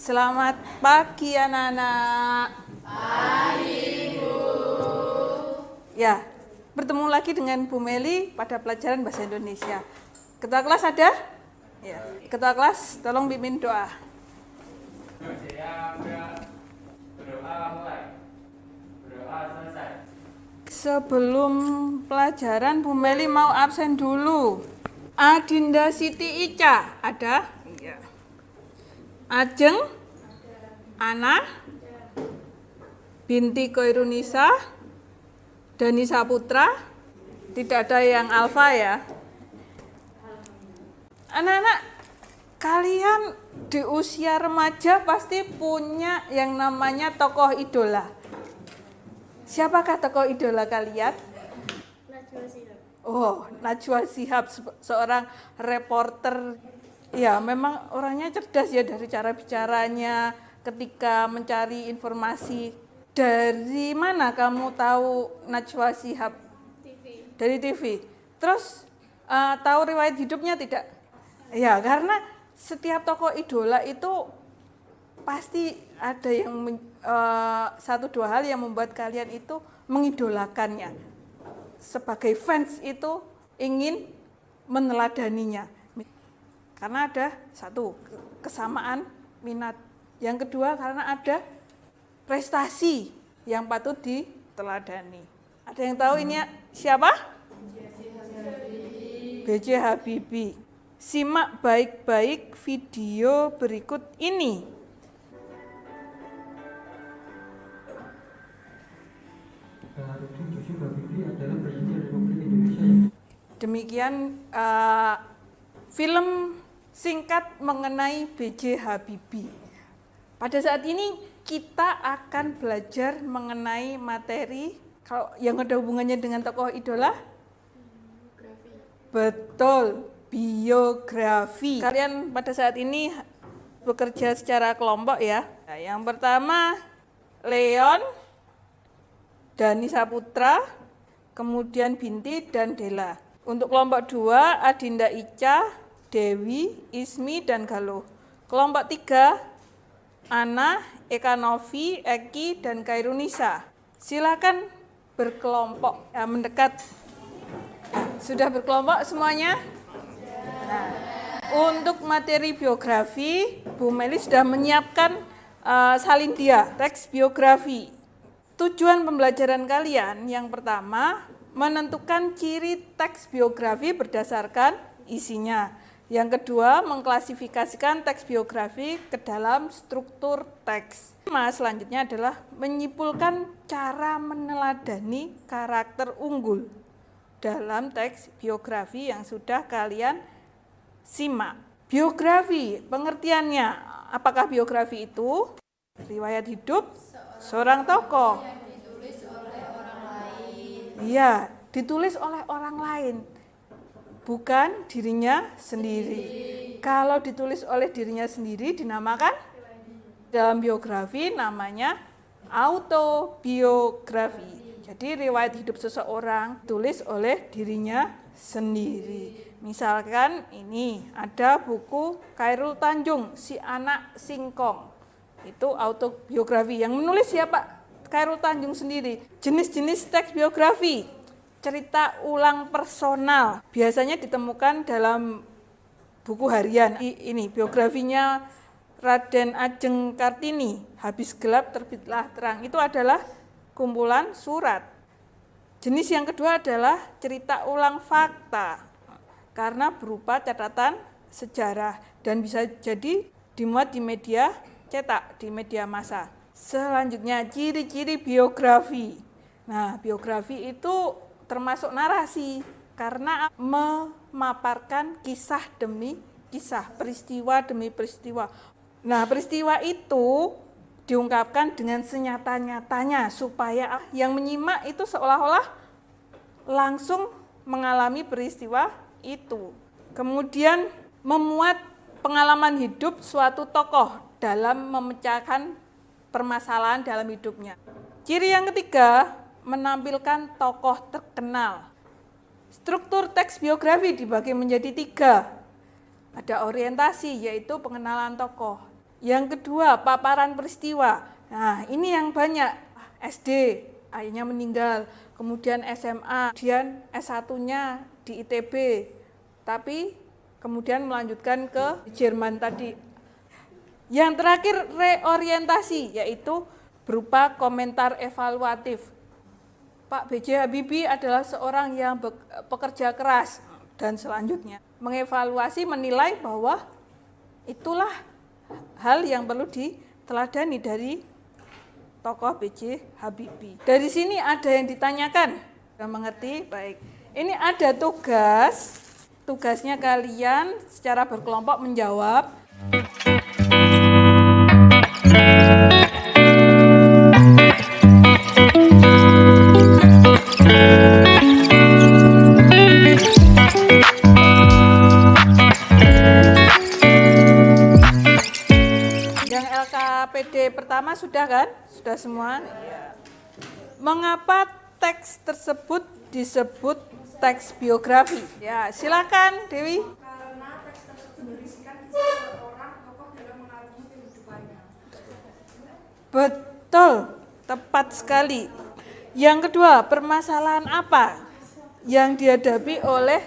Selamat pagi anak-anak. Ya, bertemu lagi dengan Bu Meli pada pelajaran Bahasa Indonesia. Ketua kelas ada? Ya. Ketua kelas, tolong pimpin doa. Berdoa mulai. Berdoa selesai. Sebelum pelajaran, Bu Meli mau absen dulu. Adinda Siti Ica, ada? Iya. Ajeng? Ana? Binti Koirunisa? Dani Saputra? Tidak ada yang alfa ya? Anak-anak, kalian di usia remaja pasti punya yang namanya tokoh idola. Siapakah tokoh idola kalian? Najwa Shihab. Oh, Najwa Shihab, seorang reporter. Ya, memang orangnya cerdas ya dari cara bicaranya ketika mencari informasi. Dari mana kamu tahu Najwa Shihab? TV. Dari TV. Terus tahu riwayat hidupnya tidak? Ya, karena setiap tokoh idola itu pasti ada yang satu dua hal yang membuat kalian itu mengidolakannya. Sebagai fans itu ingin meneladaninya. Karena ada satu, kesamaan minat. Yang kedua, karena ada prestasi yang patut diteladani. Ada yang tahu ini siapa? B.J. Habibie. Simak baik-baik video berikut ini. B.J. Habibie adalah Presiden Republik Indonesia. Demikian film singkat mengenai B.J. Habibie. Pada saat ini kita akan belajar mengenai materi kalau yang ada hubungannya dengan tokoh idola. Betul, biografi. Kalian pada saat ini bekerja secara kelompok ya. Nah, yang pertama Leon, Dani Saputra, kemudian Binti dan Dela. Untuk kelompok 2 Adinda Ica, Dewi, Ismi dan Galuh. Kelompok 3 Ana, Eka Novi, Eki dan Kairunisa. Silakan berkelompok mendekat. Sudah berkelompok semuanya? Nah, untuk materi biografi, Bu Meli sudah menyiapkan salindia, teks biografi. Tujuan pembelajaran kalian yang pertama, menentukan ciri teks biografi berdasarkan isinya. Yang kedua, mengklasifikasikan teks biografi ke dalam struktur teks. Selanjutnya adalah menyimpulkan cara meneladani karakter unggul dalam teks biografi yang sudah kalian simak. Biografi, pengertiannya, apakah biografi itu? Riwayat hidup seorang tokoh. Iya, ditulis oleh orang lain, bukan dirinya sendiri. Kalau ditulis oleh dirinya sendiri dinamakan dalam biografi namanya autobiografi. Jadi riwayat hidup seseorang ditulis oleh dirinya sendiri. Misalkan ini ada buku Khairul Tanjung, Si Anak Singkong. Itu autobiografi. Yang menulis siapa? Khairul Tanjung sendiri. Jenis-jenis teks biografi, cerita ulang personal, biasanya ditemukan dalam buku harian. Ini biografinya Raden Ajeng Kartini, Habis Gelap Terbitlah Terang. Itu adalah kumpulan surat. Jenis yang kedua adalah cerita ulang fakta, karena berupa catatan sejarah dan bisa jadi dimuat di media cetak, di media massa. Selanjutnya, ciri-ciri biografi. Nah, biografi itu termasuk narasi, karena memaparkan kisah demi kisah, peristiwa demi peristiwa. Nah, peristiwa itu diungkapkan dengan senyata-nyatanya supaya yang menyimak itu seolah-olah langsung mengalami peristiwa itu. Kemudian memuat pengalaman hidup suatu tokoh dalam memecahkan permasalahan dalam hidupnya. Ciri yang ketiga, menampilkan tokoh terkenal. Struktur teks biografi dibagi menjadi 3. Ada orientasi, yaitu pengenalan tokoh. Yang kedua, paparan peristiwa. Nah, ini yang banyak. SD, ayahnya meninggal. Kemudian SMA, kemudian S1-nya di ITB. Tapi kemudian melanjutkan ke Jerman tadi. Yang terakhir, reorientasi, yaitu berupa komentar evaluatif. Pak B.J. Habibie adalah seorang yang pekerja keras dan selanjutnya mengevaluasi, menilai bahwa itulah hal yang perlu diteladani dari tokoh B.J. Habibie. Dari sini ada yang ditanyakan, sudah mengerti? Baik. Ini ada tugas, tugasnya kalian secara berkelompok menjawab. Yang LKPD pertama sudah kan? Sudah semua? Ya. Mengapa teks tersebut disebut teks biografi? Ya, silakan Dewi. Karena teks tersebut berisikan kisah seorang tokoh dalam mengarungi kehidupannya. Betul, tepat sekali. Yang kedua, permasalahan apa yang dihadapi oleh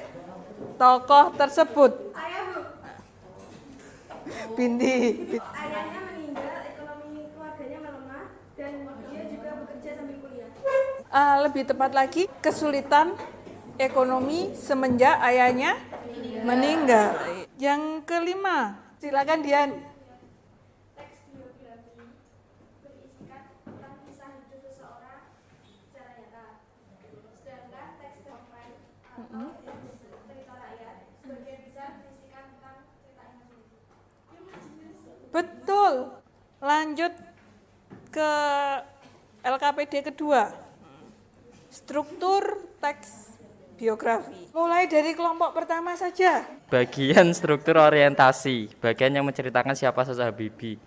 tokoh tersebut? Binti. Ayahnya meninggal, ekonomi keluarganya melemah, dan dia juga bekerja sambil kuliah. Lebih tepat lagi, kesulitan ekonomi semenjak ayahnya meninggal. Yang kelima, silakan Dian. Teks biografi berisikan tentang kisah hidup seseorang secara nyata. Sedangkan teks cerpen atau cerita rakyat sebagian besar berisikan tentang cerita imajinasi. Betul. Lanjut ke LKPD kedua. Struktur teks biografi. Mulai dari kelompok pertama saja. Bagian struktur orientasi, bagian yang menceritakan siapa sosok Habibie.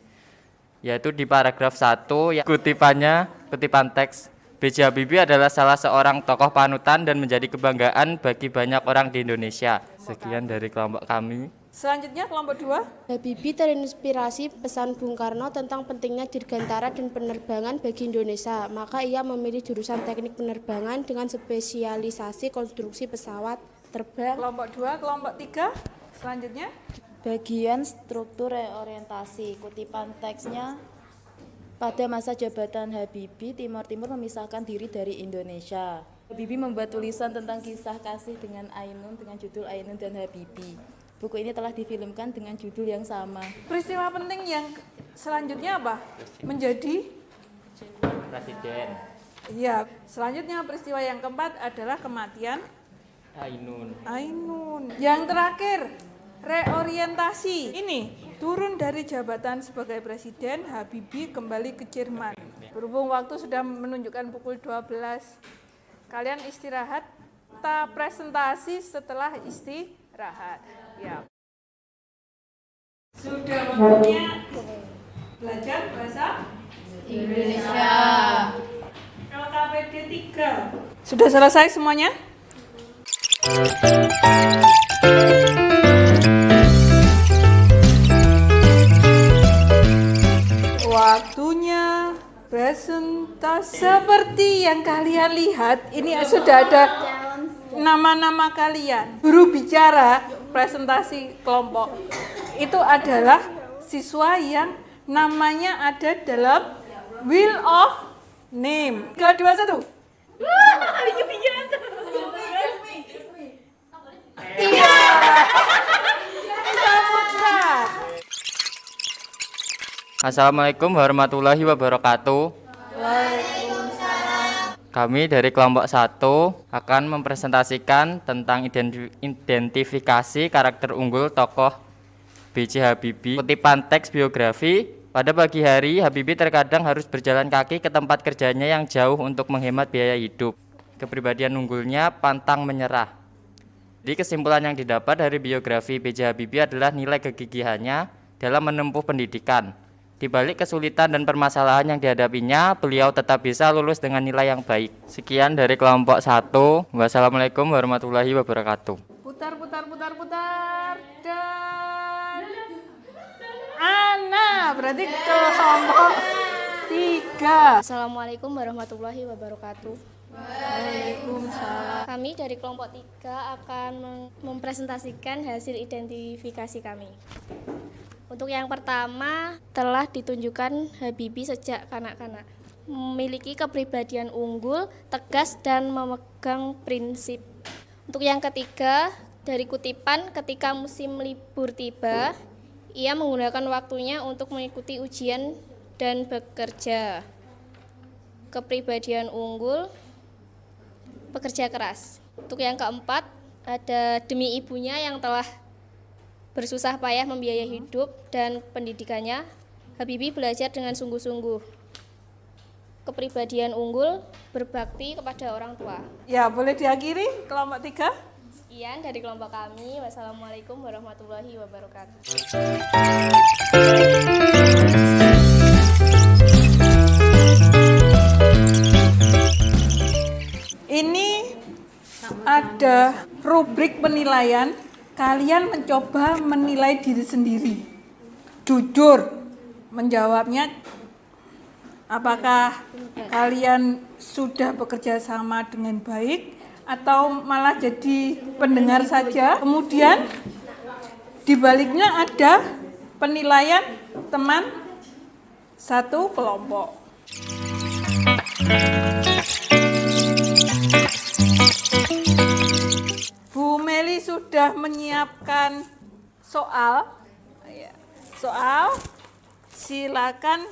Yaitu di paragraf 1, yang kutipan teks. B.J. Habibie adalah salah seorang tokoh panutan dan menjadi kebanggaan bagi banyak orang di Indonesia. Sekian dari kelompok kami. Selanjutnya kelompok 2. Habibie terinspirasi pesan Bung Karno tentang pentingnya dirgantara dan penerbangan bagi Indonesia. Maka ia memilih jurusan teknik penerbangan dengan spesialisasi konstruksi pesawat terbang. Kelompok 2, kelompok 3. Selanjutnya. Bagian struktur reorientasi, kutipan teksnya, pada masa jabatan Habibie, Timur Timur memisahkan diri dari Indonesia. Habibie membuat tulisan tentang kisah kasih dengan Ainun dengan judul Ainun dan Habibie. Buku ini telah difilmkan dengan judul yang sama. Peristiwa penting yang selanjutnya apa? Menjadi Presiden ya, selanjutnya peristiwa yang keempat adalah kematian Ainun. Ainun. Yang terakhir, reorientasi. Ini turun dari jabatan sebagai presiden, Habibie kembali ke Jerman. Berhubung waktu sudah menunjukkan pukul 12. Kalian istirahat, kita presentasi setelah istirahat. Ya. Sudah waktunya belajar bahasa Indonesia. LKPD 3. Sudah selesai semuanya? Waktunya presentasi. Seperti yang kalian lihat, ini sudah ada nama-nama kalian. Guru bicara presentasi kelompok itu adalah siswa yang namanya ada dalam Wheel of Name. 3, 2, 1. Iya. Saputra. Assalamualaikum warahmatullahi wabarakatuh. Kami dari kelompok 1 akan mempresentasikan tentang identifikasi karakter unggul tokoh B.J. Habibie. Kutipan teks biografi, pada pagi hari Habibie terkadang harus berjalan kaki ke tempat kerjanya yang jauh untuk menghemat biaya hidup. Kepribadian unggulnya pantang menyerah. Jadi kesimpulan yang didapat dari biografi B.J. Habibie adalah nilai kegigihannya dalam menempuh pendidikan. Di balik kesulitan dan permasalahan yang dihadapinya, beliau tetap bisa lulus dengan nilai yang baik. Sekian dari kelompok 1. Wassalamualaikum warahmatullahi wabarakatuh. Putar. Dan Ana. berarti kelompok 3. Assalamualaikum warahmatullahi wabarakatuh. Waalaikumsalam. Kami dari kelompok 3 akan mempresentasikan hasil identifikasi kami. Untuk yang pertama, telah ditunjukkan Habibie sejak kanak-kanak. Memiliki kepribadian unggul, tegas, dan memegang prinsip. Untuk yang ketiga, dari kutipan ketika musim libur tiba, ia menggunakan waktunya untuk mengikuti ujian dan bekerja. Kepribadian unggul, pekerja keras. Untuk yang keempat, ada demi ibunya yang telah bersusah payah membiayai hidup dan pendidikannya, Habibie belajar dengan sungguh-sungguh. Kepribadian unggul, berbakti kepada orang tua. Ya, boleh diakhiri kelompok 3? Sekian dari kelompok kami. Wassalamualaikum warahmatullahi wabarakatuh. Ini ada rubrik penilaian. Kalian mencoba menilai diri sendiri. Jujur menjawabnya. Apakah kalian sudah bekerja sama dengan baik atau malah jadi pendengar saja? Kemudian di baliknya ada penilaian teman satu kelompok. Bu Meli sudah menyiapkan soal. Soal, silakan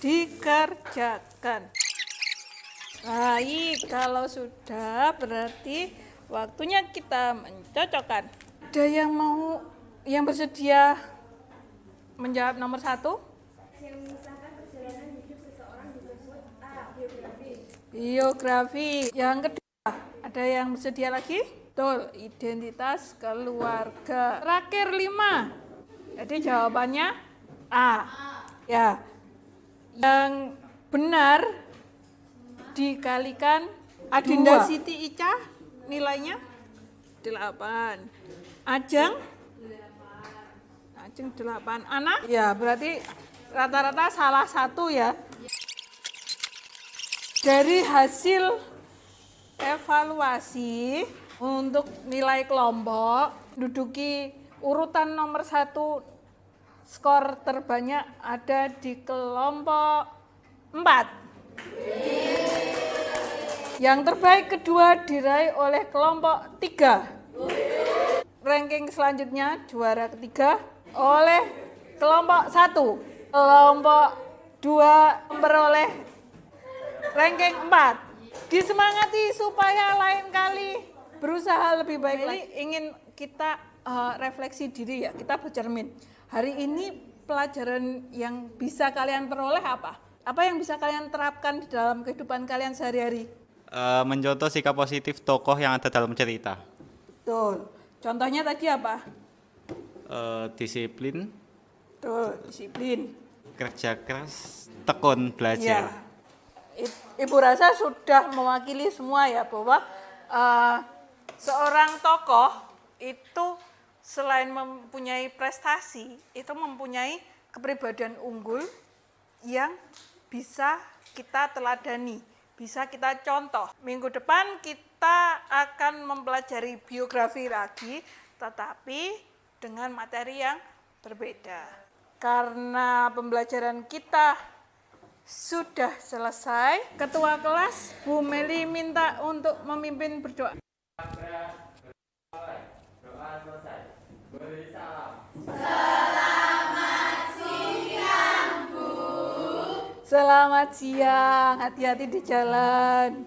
dikerjakan. Baik, kalau sudah berarti waktunya kita mencocokkan. Ada yang bersedia menjawab nomor 1? Yang memisahkan perjalanan hidup seseorang disebut A. Biografi. Yang kedua, ada yang bersedia lagi? Betul, identitas keluarga. Terakhir 5. Jadi jawabannya A. Ya. Yang benar dikalikan Adinda Siti Ica nilainya 8. Ajeng 8. Ana? Ya, berarti rata-rata salah satu ya. Dari hasil evaluasi untuk nilai kelompok, duduki urutan nomor 1, skor terbanyak ada di kelompok 4. Yang terbaik kedua diraih oleh kelompok 3. Ranking selanjutnya juara ketiga oleh kelompok 1. Kelompok 2 memperoleh ranking 4. Disemangati supaya lain kali berusaha lebih baik lagi. Ingin kita refleksi diri ya, kita bercermin. Hari ini pelajaran yang bisa kalian peroleh apa? Apa yang bisa kalian terapkan di dalam kehidupan kalian sehari-hari? Mencontoh sikap positif tokoh yang ada dalam cerita. Betul. Contohnya tadi apa? Disiplin, Betul, disiplin. kerja keras, tekun Ya. belajar. Ibu rasa sudah mewakili semua ya, bahwa seorang tokoh itu selain mempunyai prestasi, itu mempunyai kepribadian unggul yang bisa kita teladani, bisa kita contoh. Minggu depan kita akan mempelajari biografi lagi, tetapi dengan materi yang berbeda. Karena pembelajaran kita sudah selesai, Ketua kelas Bu Meli minta untuk memimpin berdoa. Selamat siang, hati-hati di jalan.